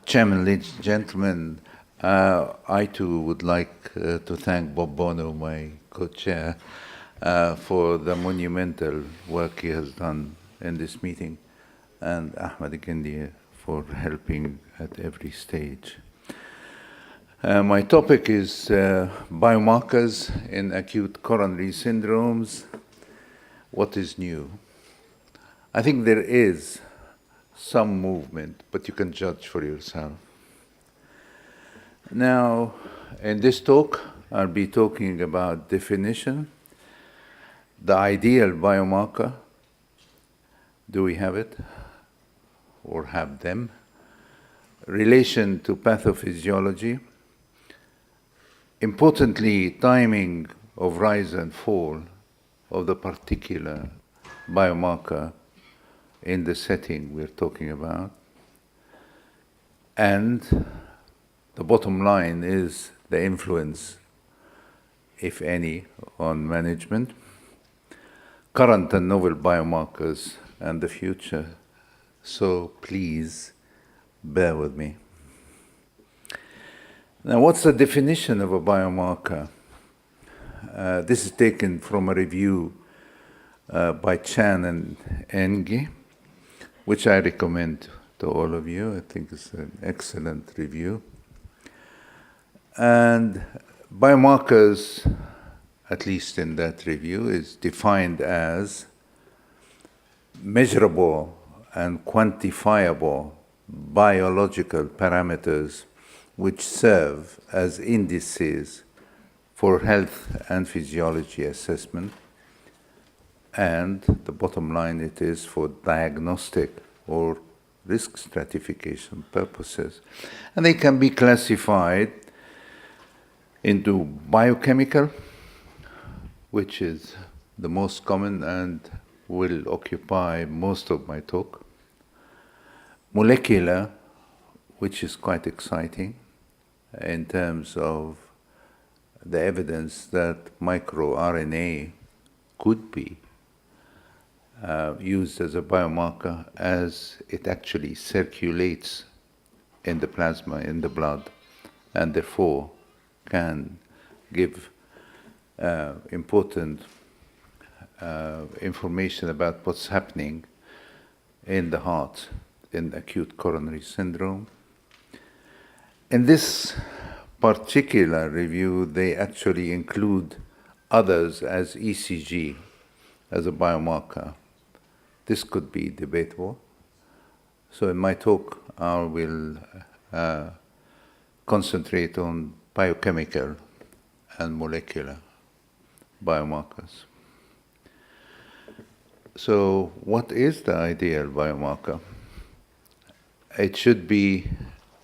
Chairman, ladies and gentlemen, I too would like to thank Bob Bono, my co-chair, for the monumental work he has done in this meeting, and Ahmed Gindi for helping at every stage. My topic is biomarkers in acute coronary syndromes. What is new? I think there is some movement, but you can judge for yourself. Now, in this talk, I'll be talking about definition, the ideal biomarker. Do we have it or have them? Relation to pathophysiology. Importantly, timing of rise and fall of the particular biomarker in the setting we're talking about. And the bottom line is the influence, if any, on management, current and novel biomarkers, and the future. So please bear with me. Now, what's the definition of a biomarker? This is taken from a review by Chan and Enge, which I recommend to all of you. I think it's an excellent review. And biomarkers, at least in that review, is defined as measurable and quantifiable biological parameters which serve as indices for health and physiology assessment. And the bottom line, it is for diagnostic or risk stratification purposes. And they can be classified into biochemical, which is the most common and will occupy most of my talk. Molecular, which is quite exciting in terms of the evidence that microRNA could be used as a biomarker as it actually circulates in the plasma, in the blood, and therefore can give important information about what's happening in the heart in acute coronary syndrome. In this particular review, they actually include others as ECG as a biomarker. This could be debatable. So in my talk, I will concentrate on biochemical and molecular biomarkers. So what is the ideal biomarker? It should be,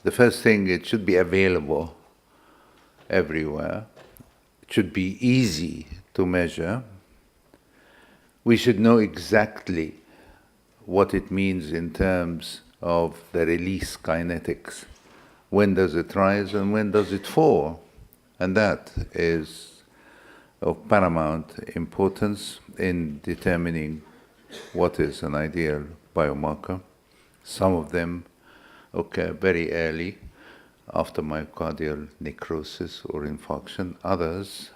the first thing, it should be available everywhere. It should be easy to measure. We should know exactly what it means in terms of the release kinetics. When does it rise and when does it fall? And that is of paramount importance in determining what is an ideal biomarker. Some of them occur very early after myocardial necrosis or infarction. Others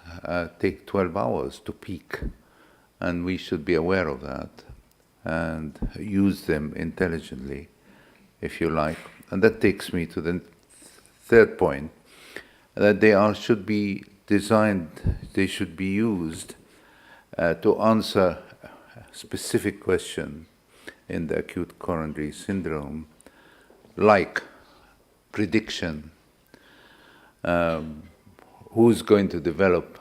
take 12 hours to peak, and we should be aware of that and use them intelligently, if you like. And that takes me to the third point, that they should be designed, they should be used to answer a specific question in the acute coronary syndrome, like prediction, who's going to develop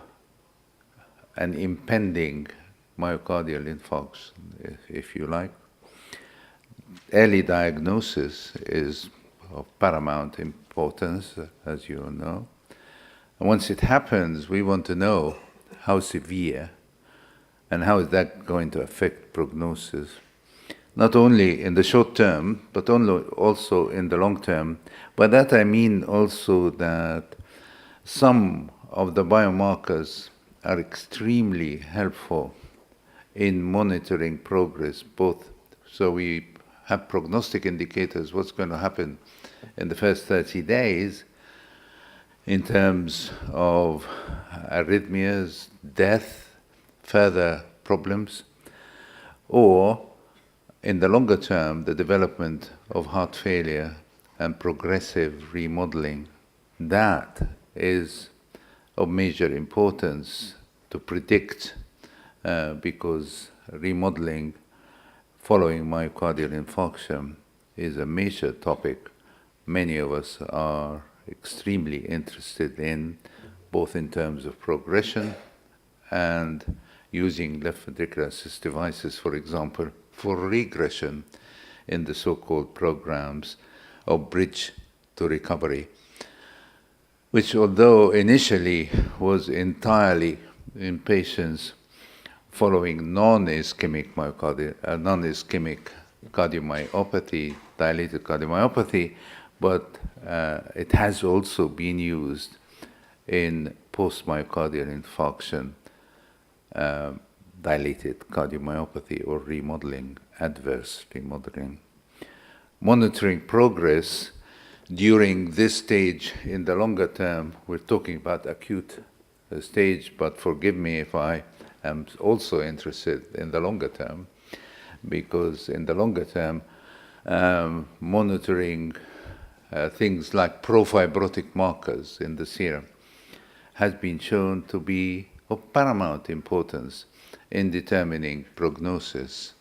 an impending myocardial infarction, if you like. Early diagnosis is of paramount importance, as you know. And once it happens, we want to know how severe and how is that going to affect prognosis, not only in the short term, but also in the long term. By that I mean also that some of the biomarkers are extremely helpful in monitoring progress, both so we have prognostic indicators, what's going to happen in the first 30 days in terms of arrhythmias, death, further problems, or in the longer term, the development of heart failure and progressive remodeling. That is of major importance to predict because remodeling following myocardial infarction is a major topic many of us are extremely interested in, both in terms of progression and using left ventricular assist devices, for example, for regression in the so-called programs of bridge to recovery, which although initially was entirely in patients following non-ischemic cardiomyopathy, dilated cardiomyopathy, but it has also been used in post-myocardial infarction, dilated cardiomyopathy or remodeling, adverse remodeling. Monitoring progress during this stage in the longer term, we're talking about acute stage, but forgive me if I am also interested in the longer term, because in the longer term, monitoring things like profibrotic markers in the serum has been shown to be of paramount importance in determining prognosis.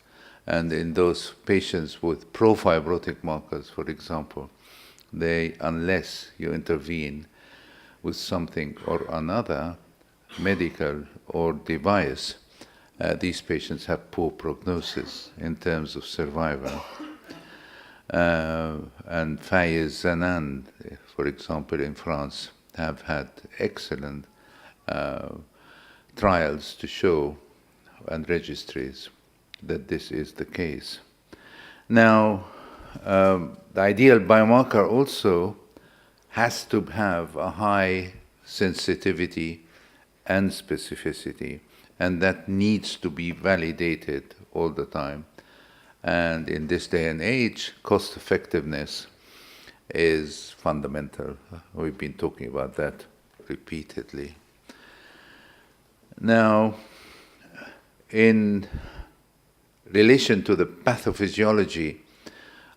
And in those patients with profibrotic markers, for example, unless you intervene with something or another, medical or device, these patients have poor prognosis in terms of survival. And Fayez Zanan, for example, in France, have had excellent trials to show, and registries, that this is the case. Now, the ideal biomarker also has to have a high sensitivity and specificity, and that needs to be validated all the time. And in this day and age, cost effectiveness is fundamental. We've been talking about that repeatedly. Now, in relation to the pathophysiology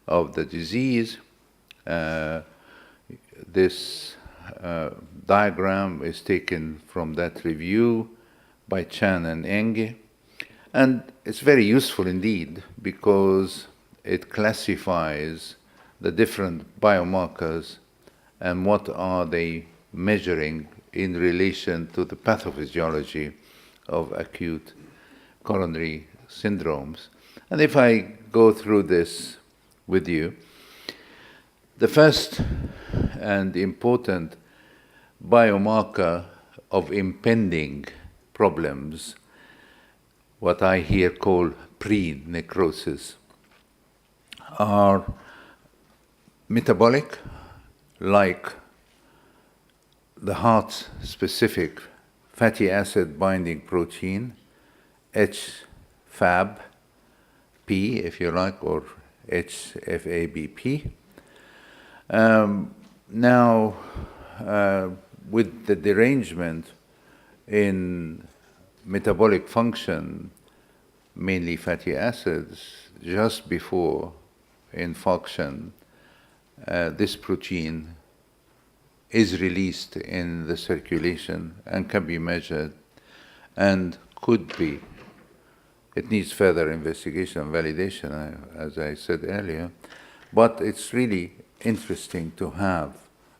of the disease, this diagram is taken from that review by Chan and Enge, and it's very useful indeed because it classifies the different biomarkers and what are they measuring in relation to the pathophysiology of acute coronary syndromes. And if I go through this with you, the first and important biomarker of impending problems, what I here call pre-necrosis, are metabolic, like the heart-specific fatty acid binding protein, HFAB, P, if you like, or HFABP. Now, with the derangement in metabolic function, mainly fatty acids, just before infarction, this protein is released in the circulation and can be measured and could be. It needs further investigation and validation, as I said earlier, but it's really interesting to have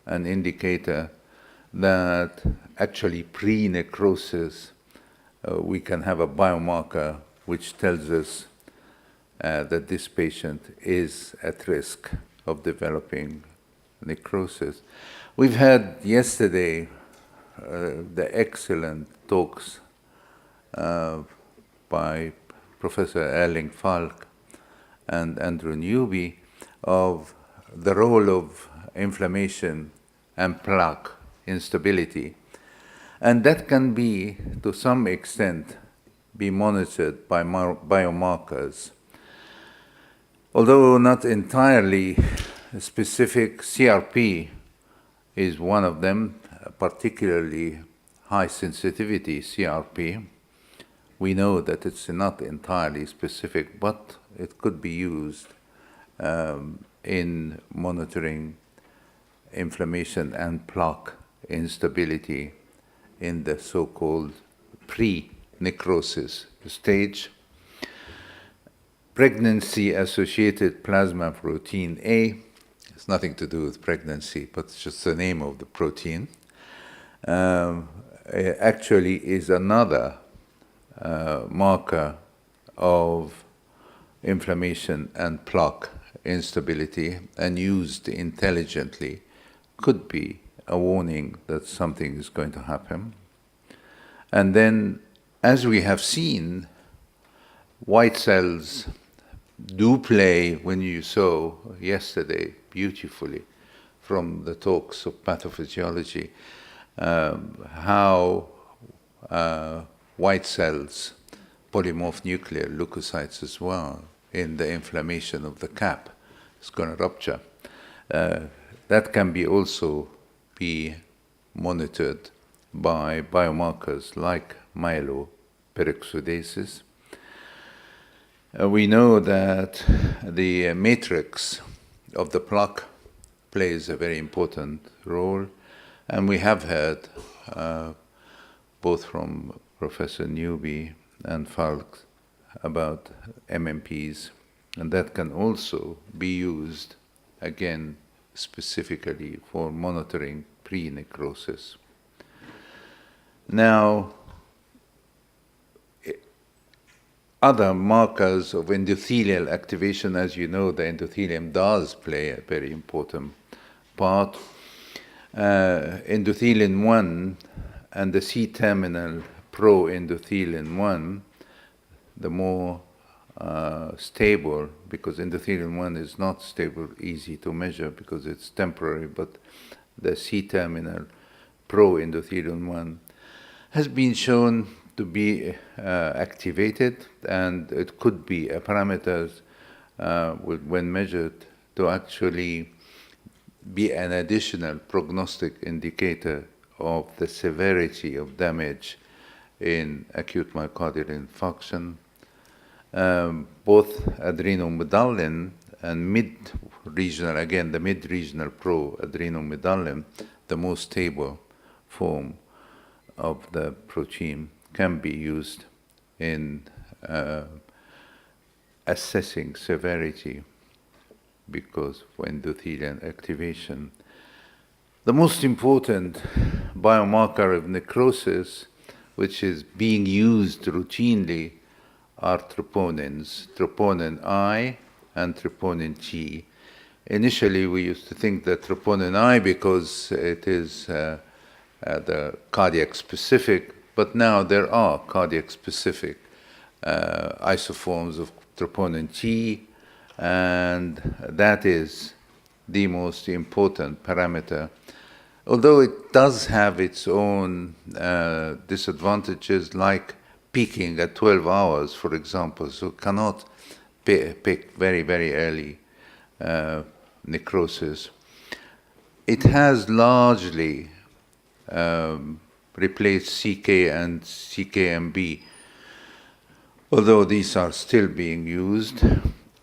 an indicator that actually pre-necrosis, we can have a biomarker which tells us that this patient is at risk of developing necrosis. We've had yesterday the excellent talks by Professor Erling Falk and Andrew Newby of the role of inflammation and plaque instability. And that can be, to some extent, be monitored by biomarkers. Although not entirely specific CRP is one of them, particularly high sensitivity CRP. We know that it's not entirely specific, but it could be used in monitoring inflammation and plaque instability in the so-called pre-necrosis stage. Pregnancy-associated plasma protein A, it's nothing to do with pregnancy, but it's just the name of the protein, actually is another marker of inflammation and plaque instability, and used intelligently could be a warning that something is going to happen. And then, as we have seen, white cells do play, when you saw yesterday beautifully from the talks of pathophysiology, how white cells polymorph nuclear leukocytes as well in the inflammation of the cap. It's going to rupture. That can be also be monitored by biomarkers like myeloperoxidases. We know that the matrix of the plaque plays a very important role, and we have heard both from Professor Newby and Falk about MMPs, and that can also be used, again, specifically for monitoring pre-necrosis. Now, other markers of endothelial activation, as you know, the endothelium does play a very important part. Endothelin-1 and the C-terminal pro-endothelin-1, the more stable, because endothelin-1 is not stable, easy to measure because it's temporary, but the C-terminal pro-endothelin-1 has been shown to be activated, and it could be a parameter when measured to actually be an additional prognostic indicator of the severity of damage in acute myocardial infarction. Both adrenomedallin and mid-regional, again, the mid-regional pro-adrenomedallin, the most stable form of the protein, can be used in assessing severity because of endothelial activation. The most important biomarker of necrosis, which is being used routinely, are troponins, troponin I and troponin T. Initially, we used to think that troponin I, because it is the cardiac specific, but now there are cardiac specific isoforms of troponin T, and that is the most important parameter. Although it does have its own disadvantages, like peaking at 12 hours, for example, so cannot pick very, very early necrosis. It has largely replaced CK and CKMB, although these are still being used.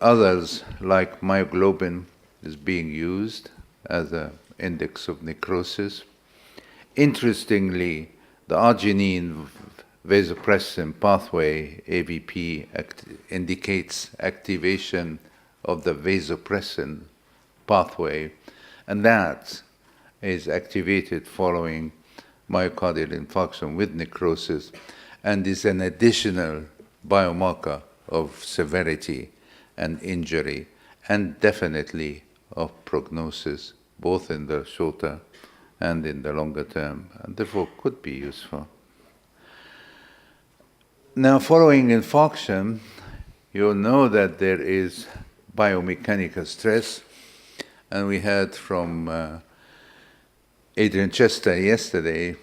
Others, like myoglobin, is being used as an index of necrosis. Interestingly, the arginine vasopressin pathway, AVP, indicates activation of the vasopressin pathway, and that is activated following myocardial infarction with necrosis, and is an additional biomarker of severity and injury, and definitely of prognosis, both in the shorter and in the longer term, and therefore could be useful. Now, following infarction, you'll know that there is biomechanical stress, and we heard from Adrian Chester yesterday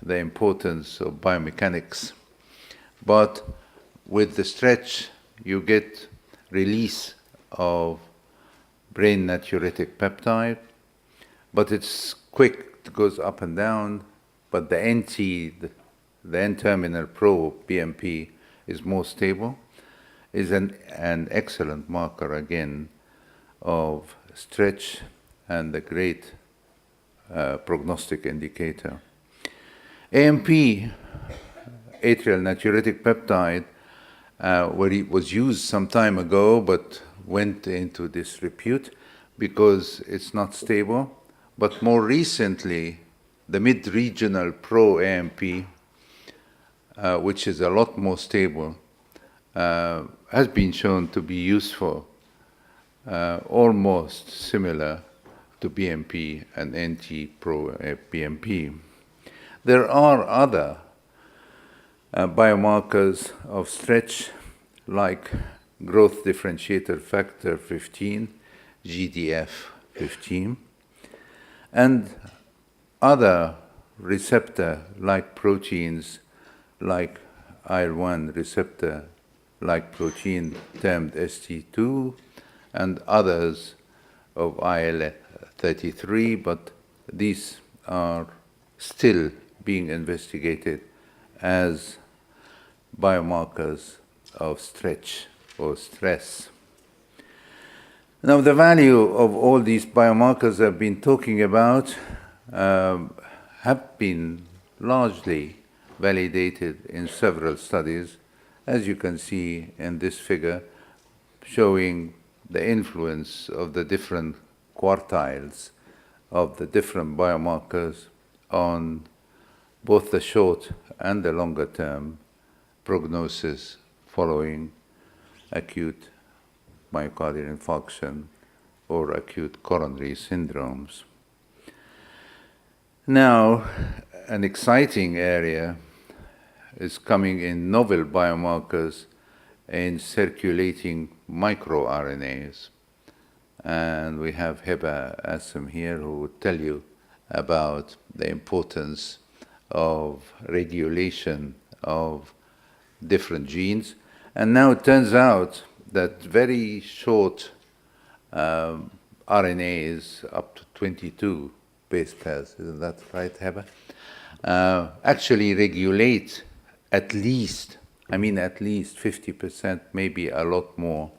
the importance of biomechanics. But with the stretch, you get release of brain natriuretic peptide, but it's quick, it goes up and down, but the N-terminal pro-BMP is more stable, is an excellent marker, again, of stretch and a great prognostic indicator. AMP, atrial natriuretic peptide, where it was used some time ago, but went into disrepute because it's not stable. But more recently, the mid-regional pro-AMP, which is a lot more stable, has been shown to be useful, almost similar to BMP and NT-pro-BMP. There are other biomarkers of stretch, like growth differentiator factor 15, GDF15, and other receptor-like proteins, like IL-1 receptor-like protein termed ST2, and others of IL-33, but these are still being investigated as biomarkers of stretch or stress. Now, the value of all these biomarkers I've been talking about have been largely validated in several studies, as you can see in this figure, showing the influence of the different quartiles of the different biomarkers on both the short and the longer term prognosis following acute myocardial infarction or acute coronary syndromes. Now, an exciting area is coming in novel biomarkers in circulating microRNAs. And we have Heba Assam here who will tell you about the importance of regulation of different genes. And now it turns out that very short RNAs, up to 22 base pairs, isn't that right, Heba? Actually regulate at least 50%, maybe a lot more,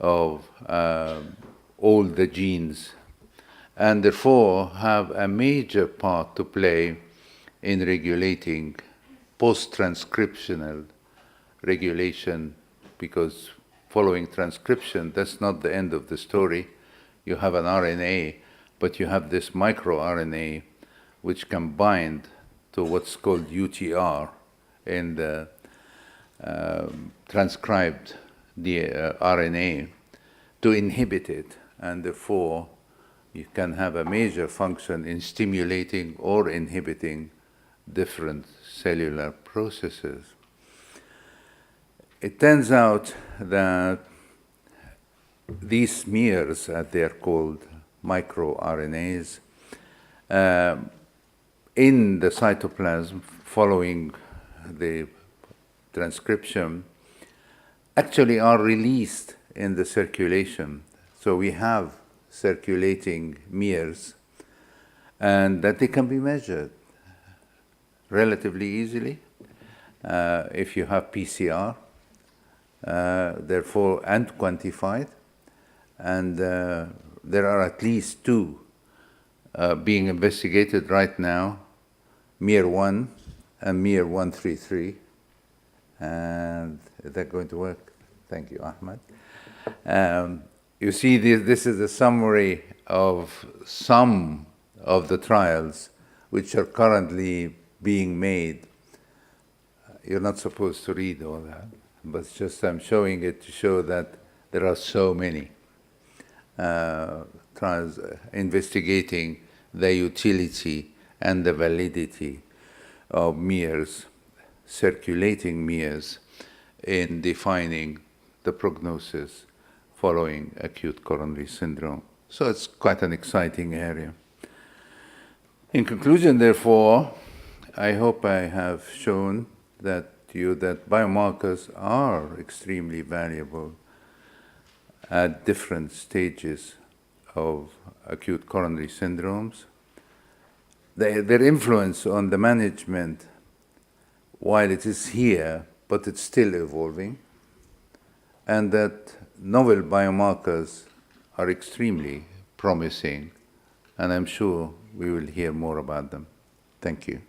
of all the genes, and therefore have a major part to play in regulating post-transcriptional regulation, because following transcription, that's not the end of the story. You have an RNA, but you have this microRNA which can bind to what's called UTR in the transcribed RNA to inhibit it, and therefore you can have a major function in stimulating or inhibiting different cellular processes. It turns out that these smears, as they are called, microRNAs, in the cytoplasm following the transcription, actually are released in the circulation. So we have circulating mirrors, and that they can be measured relatively easily if you have PCR, therefore, and quantified. And there are at least two being investigated right now, MIR1 and MIR133. And is that going to work? Thank you, Ahmed. You see, this is a summary of some of the trials which are currently being made. You're not supposed to read all that, but it's just I'm showing it to show that there are so many trials investigating the utility and the validity of mirrors, circulating mirrors, in defining the prognosis following acute coronary syndrome. So it's quite an exciting area. In conclusion, therefore, I hope I have shown that biomarkers are extremely valuable at different stages of acute coronary syndromes, their influence on the management, while it is here, but it's still evolving, and that novel biomarkers are extremely promising, and I'm sure we will hear more about them. Thank you.